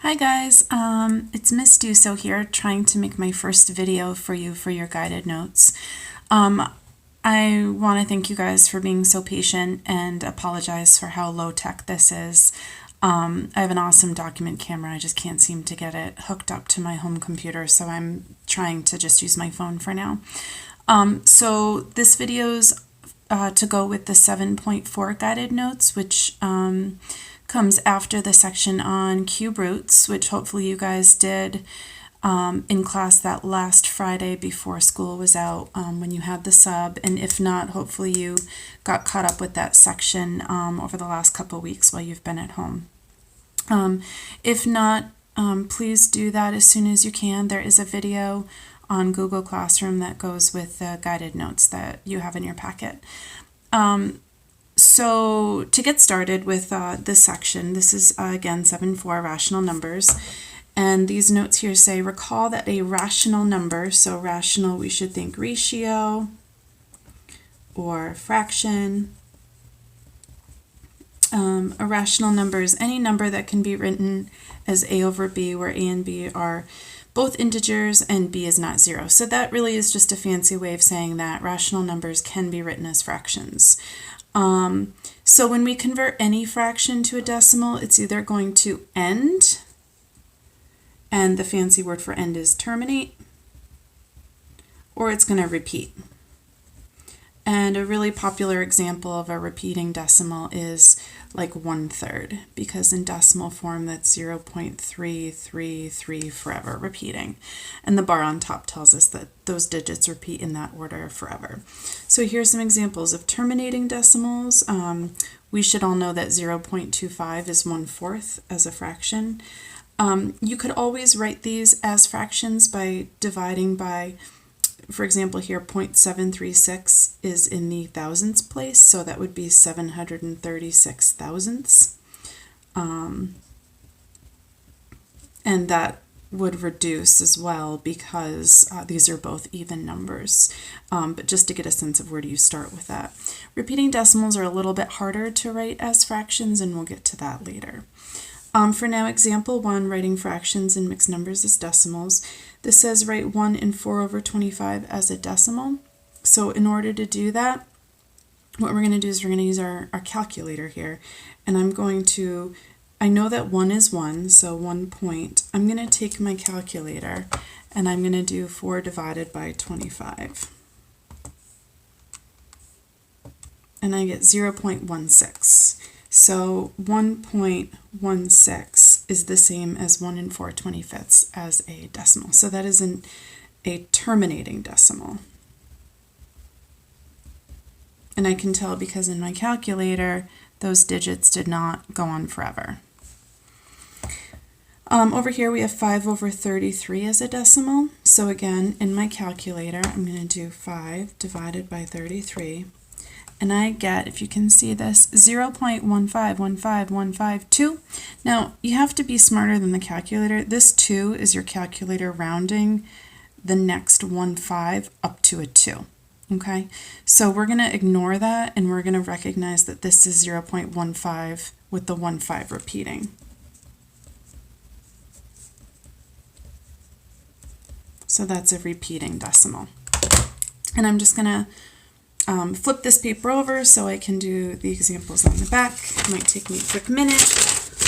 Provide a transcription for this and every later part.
Hi guys, it's Miss Duso here, trying to make my first video for you for your guided notes. I want to thank you guys for being so patient and apologize for how low tech this is. I have an awesome document camera, I just can't seem to get it hooked up to my home computer, so I'm trying to just use my phone for now. So this video's to go with the 7.4 guided notes, which comes after the section on cube roots, which hopefully you guys did in class that last Friday before school was out when you had the sub. And if not, hopefully you got caught up with that section over the last couple weeks while you've been at home. If not, please do that as soon as you can. There is a video on Google Classroom that goes with the guided notes that you have in your packet. So to get started with this section, this is again 7.4 rational numbers. And these notes here say, recall that a rational number, so rational, we should think ratio or fraction. A rational number is any number that can be written as a over b, where a and b are both integers and b is not 0. So that really is just a fancy way of saying that rational numbers can be written as fractions. So when we convert any fraction to a decimal, it's either going to end, and the fancy word for end is terminate, or it's going to repeat. And a really popular example of a repeating decimal is like 1/3, because in decimal form that's 0.333 forever, repeating. And the bar on top tells us that those digits repeat in that order forever. So here's some examples of terminating decimals. We should all know that 0.25 is 1/4 as a fraction. You could always write these as fractions by dividing by, for example, here 0.736 is in the thousandths place, so that would be 736 thousandths. And that would reduce as well because these are both even numbers. But just to get a sense of where do you start with that. Repeating decimals are a little bit harder to write as fractions, and we'll get to that later. For now, example 1, writing fractions and mixed numbers as decimals. This says write 1 and 4 over 25 as a decimal. So in order to do that, what we're going to do is we're going to use our calculator here. And I'm going to, I know that 1 is 1, so 1 point. I'm going to take my calculator and I'm going to do 4 divided by 25. And I get 0.16. So 1.16 is the same as 1 and 4/25 as a decimal. So that is a terminating decimal. And I can tell because in my calculator, those digits did not go on forever. Over here we have 5/33 as a decimal. So again, in my calculator, I'm going to do 5 divided by 33. And I get, if you can see this, 0.1515152. Now, you have to be smarter than the calculator. This 2 is your calculator rounding the next 1/5 up to a 2. Okay? So we're going to ignore that, and we're going to recognize that this is 0.15 with the 1/5 repeating. So that's a repeating decimal. And I'm just going to flip this paper over so I can do the examples on the back. It might take me a quick minute,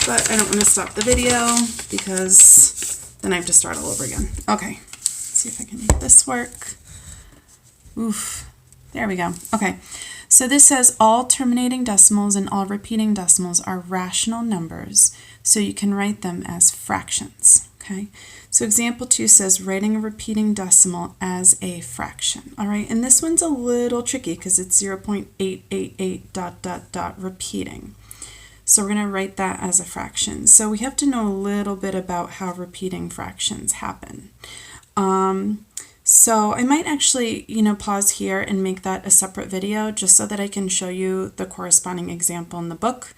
but I don't want to stop the video because then I have to start all over again. Okay, let's see if I can make this work. Oof, there we go. Okay, so this says all terminating decimals and all repeating decimals are rational numbers, so you can write them as fractions. Okay, so example 2 says writing a repeating decimal as a fraction. All right, and this one's a little tricky because it's 0.888 ... repeating. So we're going to write that as a fraction. So we have to know a little bit about how repeating fractions happen. So I might actually, pause here and make that a separate video just so that I can show you the corresponding example in the book,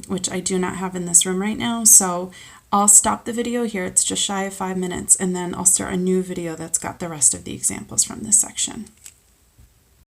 which I do not have in this room right now. So I'll stop the video here, it's just shy of 5 minutes, and then I'll start a new video that's got the rest of the examples from this section.